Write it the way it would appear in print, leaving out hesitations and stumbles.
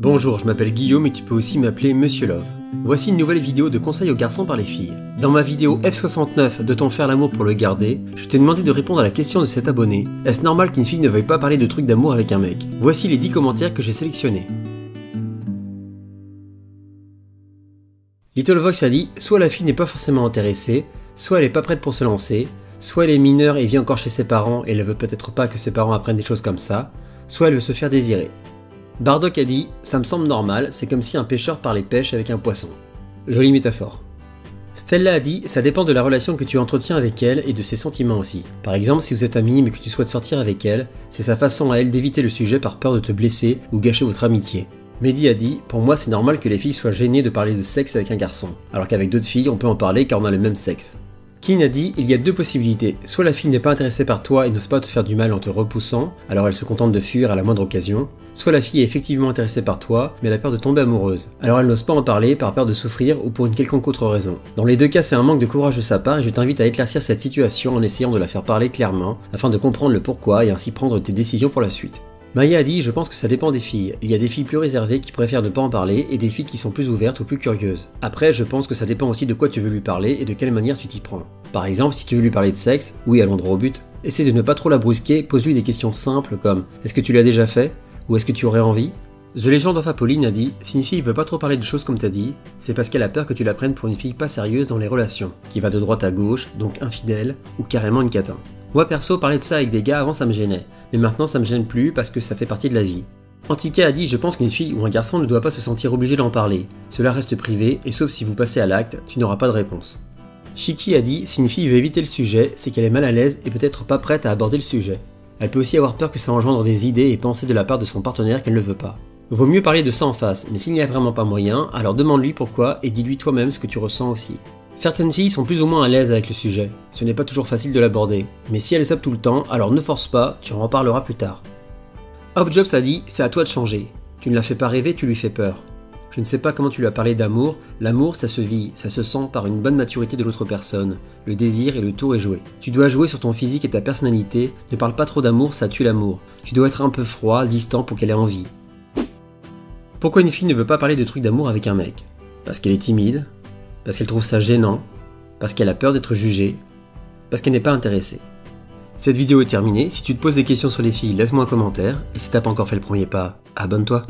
Bonjour, je m'appelle Guillaume et tu peux aussi m'appeler Monsieur Love. Voici une nouvelle vidéo de conseils aux garçons par les filles. Dans ma vidéo F69 de ton faire l'amour pour le garder, je t'ai demandé de répondre à la question de cet abonné. Est-ce normal qu'une fille ne veuille pas parler de trucs d'amour avec un mec? Voici les 10 commentaires que j'ai sélectionnés. Little Vox a dit « Soit la fille n'est pas forcément intéressée, soit elle est pas prête pour se lancer, soit elle est mineure et vit encore chez ses parents et elle veut peut-être pas que ses parents apprennent des choses comme ça, soit elle veut se faire désirer. » Bardock a dit « Ça me semble normal, c'est comme si un pêcheur parlait pêche avec un poisson. » Jolie métaphore. Stella a dit « Ça dépend de la relation que tu entretiens avec elle et de ses sentiments aussi. Par exemple, si vous êtes amis mais que tu souhaites sortir avec elle, c'est sa façon à elle d'éviter le sujet par peur de te blesser ou gâcher votre amitié. » Mehdi a dit « Pour moi, c'est normal que les filles soient gênées de parler de sexe avec un garçon, alors qu'avec d'autres filles, on peut en parler car on a le même sexe. » Kin a dit « Il y a deux possibilités, soit la fille n'est pas intéressée par toi et n'ose pas te faire du mal en te repoussant, alors elle se contente de fuir à la moindre occasion, soit la fille est effectivement intéressée par toi, mais elle a peur de tomber amoureuse, alors elle n'ose pas en parler par peur de souffrir ou pour une quelconque autre raison. Dans les deux cas, c'est un manque de courage de sa part et je t'invite à éclaircir cette situation en essayant de la faire parler clairement, afin de comprendre le pourquoi et ainsi prendre tes décisions pour la suite. » Maya a dit « Je pense que ça dépend des filles. Il y a des filles plus réservées qui préfèrent ne pas en parler et des filles qui sont plus ouvertes ou plus curieuses. Après, je pense que ça dépend aussi de quoi tu veux lui parler et de quelle manière tu t'y prends. Par exemple, si tu veux lui parler de sexe, oui, allons droit au but, essaie de ne pas trop la brusquer, pose-lui des questions simples comme « Est-ce que tu l'as déjà fait ?» ou « Est-ce que tu aurais envie ?» The Legend of Apolline a dit « Si une fille veut pas trop parler de choses comme t'as dit, c'est parce qu'elle a peur que tu la prennes pour une fille pas sérieuse dans les relations, qui va de droite à gauche, donc infidèle, ou carrément une catin. Moi perso, parler de ça avec des gars avant ça me gênait, mais maintenant ça me gêne plus parce que ça fait partie de la vie. » Antika a dit « Je pense qu'une fille ou un garçon ne doit pas se sentir obligé d'en parler. Cela reste privé et sauf si vous passez à l'acte, tu n'auras pas de réponse. » Shiki a dit « Si une fille veut éviter le sujet, c'est qu'elle est mal à l'aise et peut-être pas prête à aborder le sujet. Elle peut aussi avoir peur que ça engendre des idées et pensées de la part de son partenaire qu'elle ne veut pas. Vaut mieux parler de ça en face, mais s'il n'y a vraiment pas moyen, alors demande-lui pourquoi et dis-lui toi-même ce que tu ressens aussi. Certaines filles sont plus ou moins à l'aise avec le sujet, ce n'est pas toujours facile de l'aborder, mais si elles sapent tout le temps, alors ne force pas, tu en reparleras plus tard. Hopjobs a dit « C'est à toi de changer. Tu ne la fais pas rêver, tu lui fais peur. Je ne sais pas comment tu lui as parlé d'amour, l'amour ça se vit, ça se sent par une bonne maturité de l'autre personne, le désir et le tour est joué. Tu dois jouer sur ton physique et ta personnalité, ne parle pas trop d'amour, ça tue l'amour. Tu dois être un peu froid, distant pour qu'elle ait envie. » Pourquoi une fille ne veut pas parler de trucs d'amour avec un mec? Parce qu'elle est timide, parce qu'elle trouve ça gênant, parce qu'elle a peur d'être jugée, parce qu'elle n'est pas intéressée. Cette vidéo est terminée, si tu te poses des questions sur les filles, laisse-moi un commentaire, et si t'as pas encore fait le premier pas, abonne-toi.